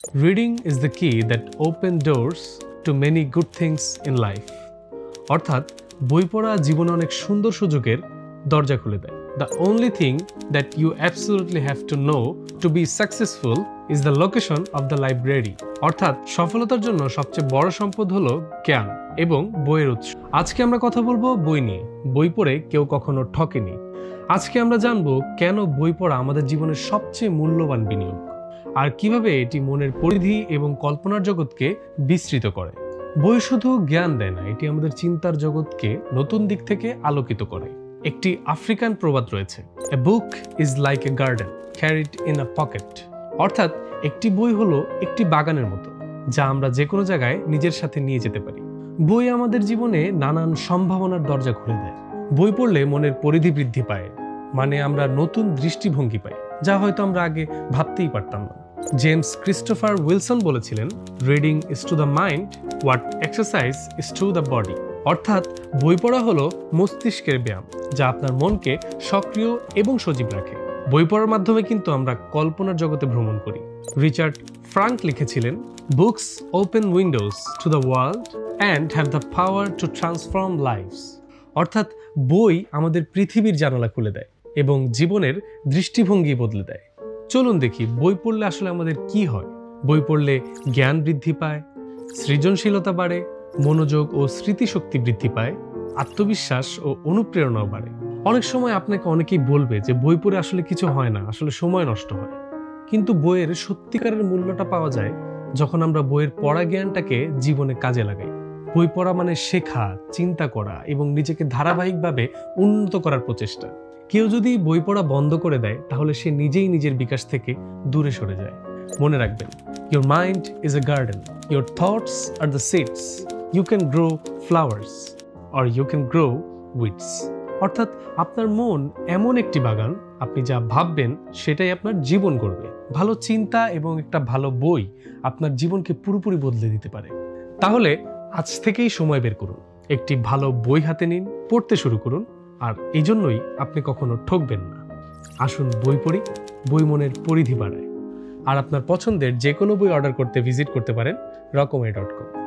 Reading is the কি that open doors two many good things in life. অর্থাৎ বই পড়া জীবনে অনেক সুন্দর সুযোগের দরজা খুলে দেয়। The only thing that you absolutely have to know to be successful is the location of the library. অর্থাৎ সফলতার জন্য সবচেয়ে বড় সম্পদ হলো জ্ঞান এবং বইয়ের উৎস। আজকে আমরা কথা বলবো বই নিয়ে। বই পড়ে কেউ কখনো ঠকেনি। আজকে আমরা জানবো কেন বই পড়া আমাদের জীবনের সবচেয়ে মূল্যবান বিনিয়োগ, আর কিভাবে এটি মনের পরিধি এবং কল্পনার জগৎকে বিস্তৃত করে। বই শুধু জ্ঞান দেয় না, এটি আমাদের চিন্তার জগৎকে নতুন দিক থেকে আলোকিত করে। একটি আফ্রিকান প্রবাদ রয়েছে, a book is like a garden carried in a pocket. অর্থাৎ একটি বই হলো একটি বাগানের মতো, যা আমরা যে কোনো জায়গায় নিজের সাথে নিয়ে যেতে পারি। বই আমাদের জীবনে নানান সম্ভাবনার দরজা খুলে দেয়। বই পড়লে মনের পরিধি বৃদ্ধি পায়, মানে আমরা নতুন দৃষ্টিভঙ্গি পাই, যা হয়তো আমরা আগে ভাবতেই পারতাম না। জেমস ক্রিস্টোফার উইলসন বলেছিলেন, reading is to the mind what exercise is to the body. অর্থাৎ বই পড়া হলো মস্তিষ্কের ব্যায়াম, যা আপনার মনকে সক্রিয় এবং সজীব রাখে। বই পড়ার মাধ্যমে কিন্তু আমরা কল্পনার জগতে ভ্রমণ করি। রিচার্ড ফ্রাঙ্ক লিখেছিলেন, books open windows to the world and have the power to transform lives. অর্থাৎ বই আমাদের পৃথিবীর জানালা খুলে দেয় এবং জীবনের দৃষ্টিভঙ্গি বদলে দেয়। চলুন দেখি বই পড়লে আসলে আমাদের কি হয়। বই পড়লে জ্ঞান বৃদ্ধি পায়, সৃজনশীলতা বাড়ে, মনোযোগ ও স্মৃতিশক্তি বৃদ্ধি পায়, আত্মবিশ্বাস ও অনুপ্রেরণাও বাড়ে। অনেক সময় আপনাকে অনেকেই বলবে যে বই পড়ে আসলে কিছু হয় না, আসলে সময় নষ্ট হয়। কিন্তু বইয়ের সত্যিকারের মূল্যটা পাওয়া যায় যখন আমরা বইয়ের পড়া জ্ঞানটাকে জীবনে কাজে লাগাই। বই পড়া মানে শেখা, চিন্তা করা এবং নিজেকে ধারাবাহিকভাবে উন্নত করার প্রচেষ্টা। কেউ যদি বই পড়া বন্ধ করে দেয়, তাহলে সে নিজেই নিজের বিকাশ থেকে দূরে সরে যায়। মনে রাখবেন, your mind is a garden, your thoughts are the seeds, you can grow flowers or you can grow weeds. অর্থাৎ আপনার মন এমন একটি বাগান, আপনি যা ভাববেন সেটাই আপনার জীবন গড়বে। ভালো চিন্তা এবং একটা ভালো বই আপনার জীবনকে পুরোপুরি বদলে দিতে পারে। তাহলে আজ থেকেই সময় বের করুন, একটি ভালো বই হাতে নিন, পড়তে শুরু করুন, আর এই জন্যই আপনি কখনো ঠকবেন না। আসুন বই পড়ি, বই মনের পরিধি বাড়ায়। আর আপনার পছন্দের যে কোনো বই অর্ডার করতে ভিজিট করতে পারেন রকমারি.com।